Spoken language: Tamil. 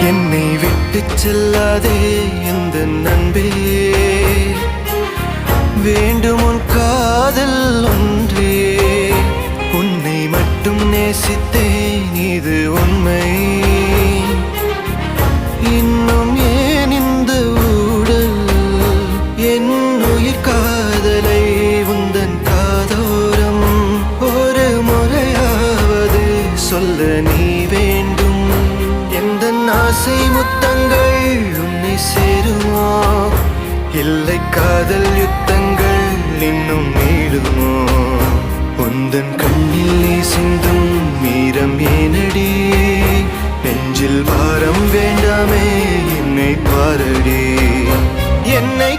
என்னை விட்டு செல்லாதே எந்த நண்பே, வேண்டும் உன் காதல் ஒன்றே. உன்னை மட்டும் நேசித்தேன் இது உண்மை. இன்னும் ஏன் இந்த ஊடல் என் உயிர் காதலை உந்தன் காதோரம் ஒரு முறையாவது சொல்ல நீ வேண்டும். எந்த ஆசை முத்தங்கள் உன்னை சேருமோ, இல்லை காதல் யுத்தங்கள் இன்னும் நீளுமோ. உந்தன் கண்ணில் நீ சிந்தும் மீரம் ஏனடி, நெஞ்சில் பாரம் வேண்டாமே என்னை பாரடி. என்னை